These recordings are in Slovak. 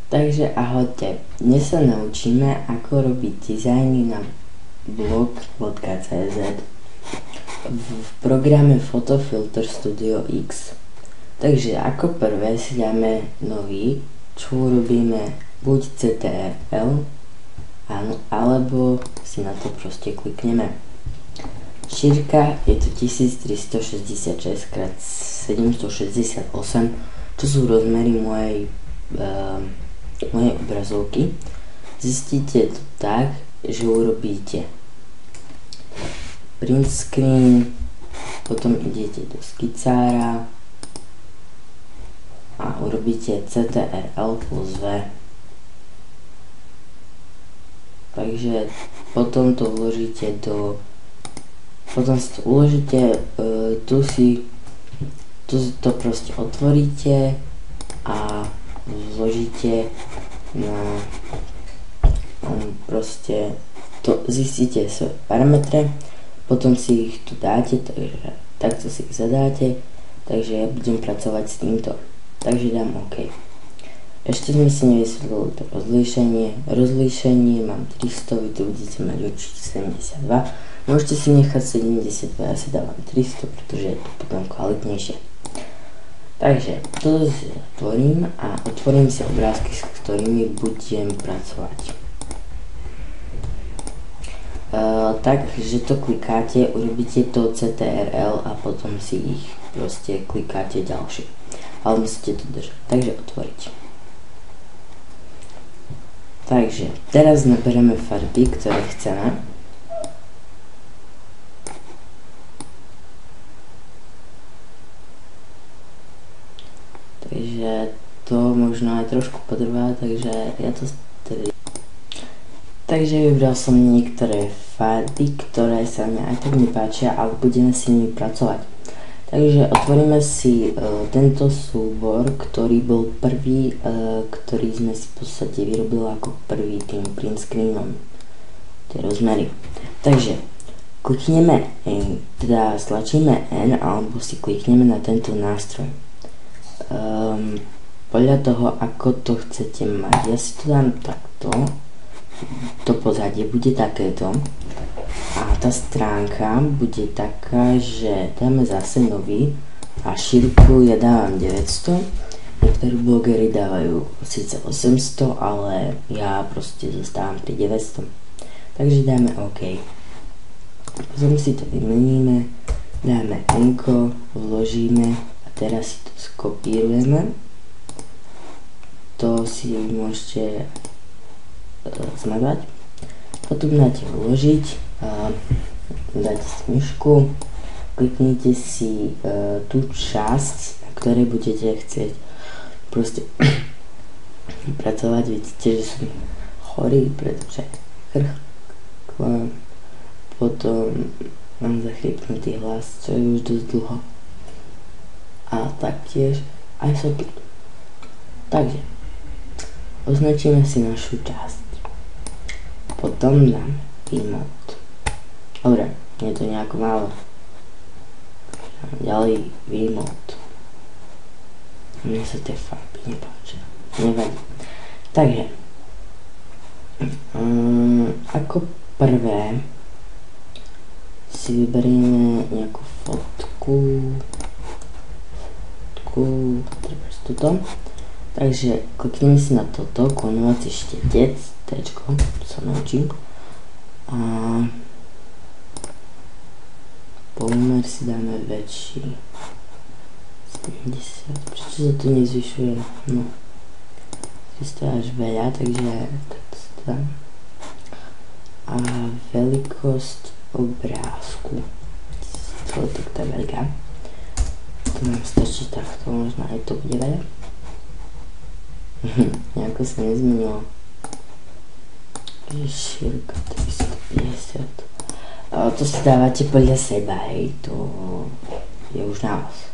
Takže ahojte, dnes sa naučíme, ako robiť dizajny na blog.cz v programe Photofilter Studio X. Takže ako prvé si dáme nový, čo urobíme buď CTRL, alebo si na to proste klikneme. Šírka je to 1366 x 768, čo sú rozmery mojej obrazovky. Zistíte to tak, že urobíte print screen, potom idete do skicára a urobíte CTRL plus V. Takže potom to vložíte potom si to uložíte, tu to proste otvoríte a vložíte na proste to zistíte svoje parametre, potom si ich tu dáte, takže takto si ich zadáte, takže ja budem pracovať s týmto, takže dám OK. Ešte sme si nevysvetlili to rozlíšenie mám 300, vy tu budete mať určite 72, môžete si nechať 72, ja si dávam 300, pretože je to potom kvalitnejšie. Takže toto si otvorím a otvorím si obrázky, s ktorými budem pracovať. Takže to klikáte, urobíte to CTRL a potom si ich proste klikáte ďalšie. Ale musíte to držať. Takže otvoriť. Takže teraz naberieme farby, ktoré chceme. Takže to možno aj trošku potrvá, takže ja to tedy... Takže vybral som niektoré farby, ktoré sa mi aj tak nepáčia, ale budeme si nimi pracovať. Takže otvoríme si tento súbor, ktorý bol prvý, ktorý sme si v podstate vyrobili ako prvý tým print screenom. Tie rozmery. Takže klikneme N, teda stlačíme N alebo si klikneme na tento nástroj. Podľa toho, ako to chcete mať. Ja si to dám takto. To pozadie bude takéto. A tá stránka bude taká, že dáme zase nový a šírku ja dávam 900. Niektorí blogery dávajú síce 800, ale ja proste zostávam pri 900. Takže dáme OK. Potom si to vymeníme, dáme N-ko, vložíme a teraz si to skopírujeme. To si môžete zmazať. Potom dáte vložiť, dáte si myšku, kliknite si tú časť, na ktorej budete chcieť proste pracovať. Vidíte, že som chorý, pretože chrchkám, potom mám zachrypnutý hlas, čo je už dosť dlho, a taktiež aj sopy. Takže označíme si našu časť. Potom dám emote. Dobre, je to nejako málo. Ďalej emote. Mne sa tie farby nepáčia. Nevadí. Takže ako prvé si vyberieme nejakú fotku. Trebárs tuto. Takže klikneme si na toto, klonovací štetec, T-čko, to sa naučím. A pomer si dáme väčší. 70, prečo sa to nezvyšuje? No, to je až veľa, takže takto si to dám. A veľkosť obrázku. To je veľká. To nám stačí takto, možno aj to bude veľa. Nejako sa nezmenilo. Šírka 350. To si dávate podľa seba, hej, to je už na vás.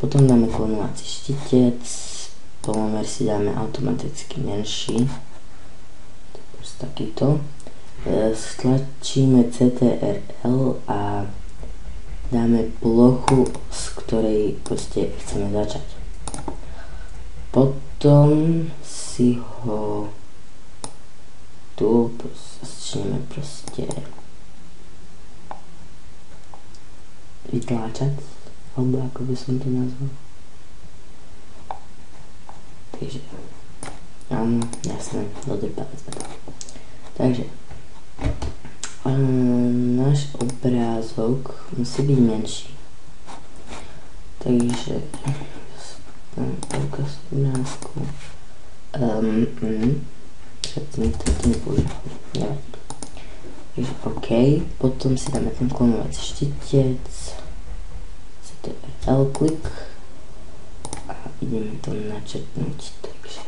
Potom dáme klonovací štetec, polomer si dáme automaticky menší. To je proste takýto. Stlačíme CTRL a dáme plochu, z ktorej proste chceme začať. Potom potom si ho tu začneme proste vytláčať, alebo ako by som to nazval. Takže áno, jasné, dodrpali sme to. Takže náš obrázok musí byť menší. Takže ukaz obrázku. Predtým to nepoužíval. Nevadí. Takže OK, potom si dáme ten klonovací štítec. L-klik a ideme to načrtnúť. Takže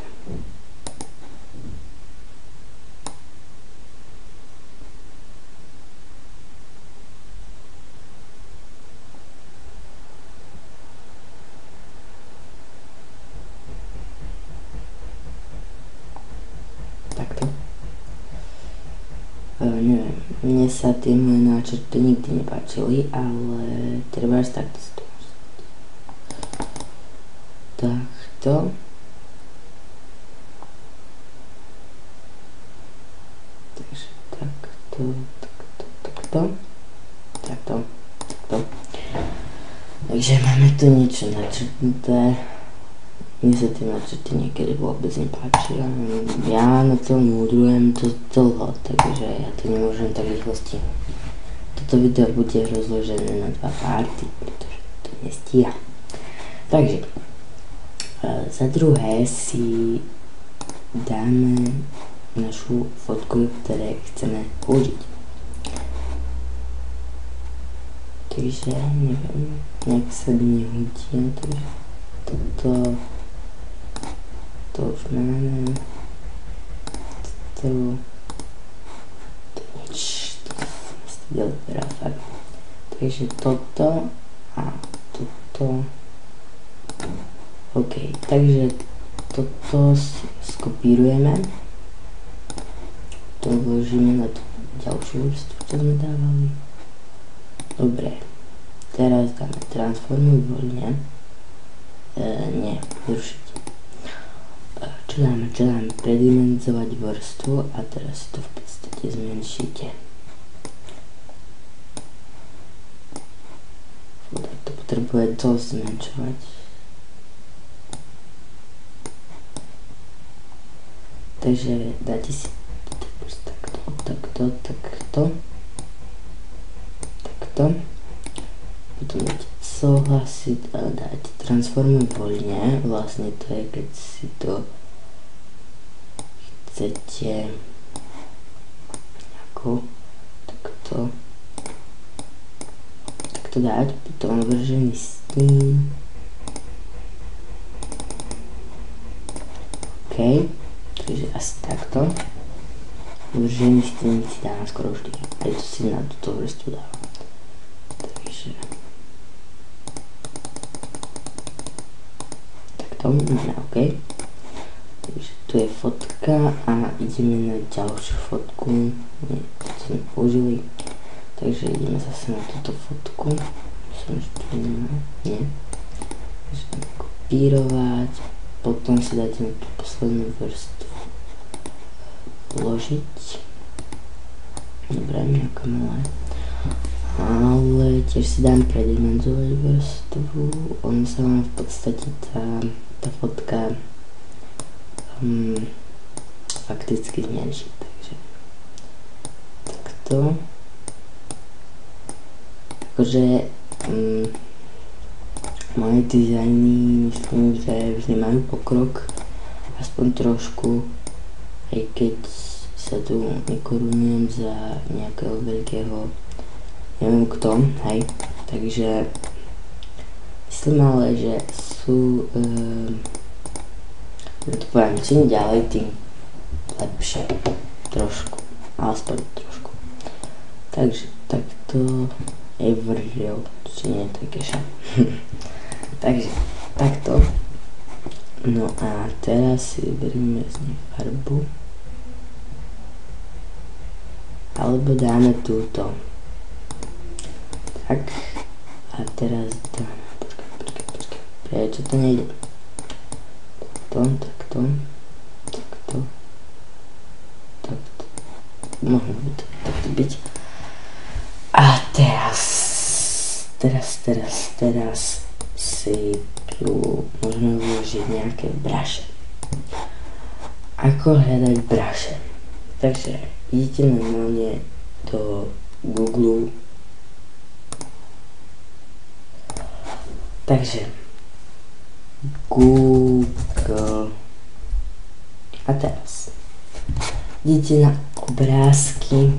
takto. Neviem, mne sa tie moje náčrty nikdy nepáčili, ale treba až takto si to môžem. Takto. Takže takto. Takže máme tu niečo načrtnuté. Mne sa tie načrty niekedy vôbec nepáčia. Ja na tom múdrujem to dlho, takže ja to nemôžem tak rýchlo stihnúť. Toto video bude rozložené na 2 party, pretože to nestíha. Takže za druhé si dáme našu fotku, ktoré chceme použiť. Takže neviem, nejak sa mi nehodí, takže toto to už máme, to nič, to som si vyberal fakt. Takže toto a toto, OK, takže toto skopírujeme, to vložíme na tú ďalšiu vrstvu, čo sme dávali. Dobre, teraz dáme transformuj voľne, nie, zrušiť. Čo dáme? Predimenzovať vrstvu a teraz to v podstate zmenšíte. To potrebuje dosť zmenšovať. Takže dáte si takto. Potom dáte súhlasiť a dáte transformuj voľne. Vlastne to je, keď si to chcete nejako takto dať, potom vržený s tým. OK, takže asi takto. Vržený s tým si dávam skoro vždy, aj to si na túto vrstvu dávam. Takže takto, OK. Takže tu je fotka a ideme na ďalšiu fotku. Nie, to sme použili. Takže ideme zase na túto fotku. Som ešte nemal, nie. Takže ideme kopírovať. Potom si dáte na tú poslednú vrstvu vložiť. Dobre, nejaká malá. Ale tiež si dám predimenzovať vrstvu. Ono sa vám v podstate tá fotka fakticky zmenší, takže takto. Akože moje dizajny myslím, že vždy majú pokrok, aspoň trošku, aj keď sa tu nekorunujem za nejakého veľkého neviem kto, hej, takže myslím ale, že sú to poviem, čím ďalej, tým lepšie. Trošku. Aspoň trošku. Takže takto je vržil. Či nie, to je keša. Takže takto. No a teraz si vyberieme z nej farbu. Alebo dáme túto. Tak. A teraz dáme. Počkaj. Prečo to nejde? takto. Mohlo by to takto byť. A teraz si tu môžeme vložiť nejaké braše. Ako hľadať braše? Takže idete normálne do Google. Takže Google. A teraz idete na obrázky.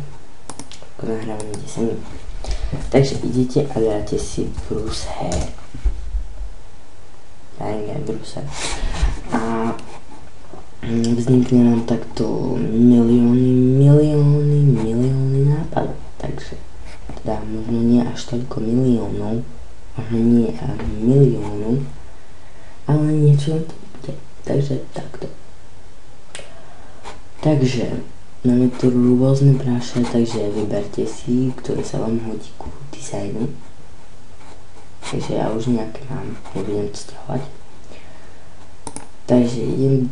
Ako nahrávame 10 minút. Takže idete a dáte si Bruce Hair. Bruce. A vznikne nám takto milióny nápadov. Takže teda možno nie až toľko miliónov, možno nie miliónov, ale niečo to bude. Takže takto. Takže máme tu rôzne braše, takže vyberte si, ktorý sa vám hodí ku dizajnu. Takže ja už nejaké mám, nebudem to strávať. Takže idem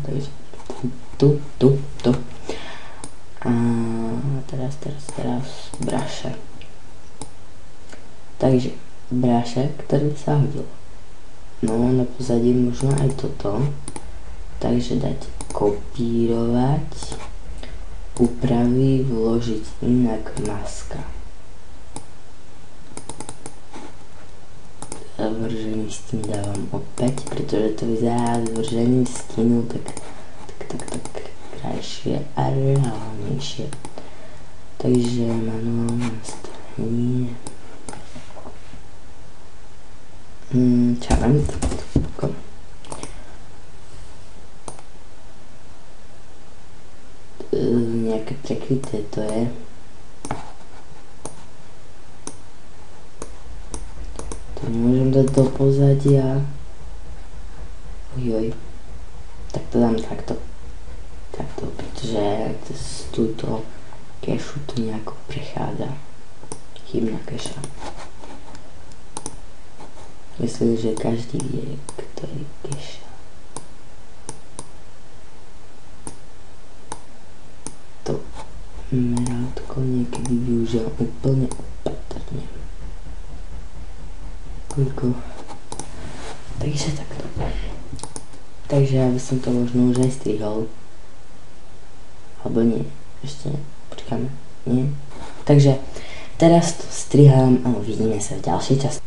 takže tu. A teraz braše. Takže braše, ktorý sa hodil. No, na pozadí možno aj toto. Takže dať kopírovať, upraviť, vložiť inak maska. Zavržený stín dávam opäť, pretože to vyzerá zvrženým stínu tak krajšie a reálnejšie. Takže manuálne nastavenie. Čo viem, takto. Nejaké prekryté to je. To nemôžem dať do pozadia. Ojoj. Tak to dám takto. Pretože z túto kešu to nejako prechádza. Chybná keša. Myslím, že každý vie, kto je keša. To merátko niekedy využívam úplne opatrne. Takže takto. Takže ja by som to možno už aj strihol. Alebo nie. Ešte počkáme. Nie. Takže teraz to strihám a uvidíme sa v ďalšej časti.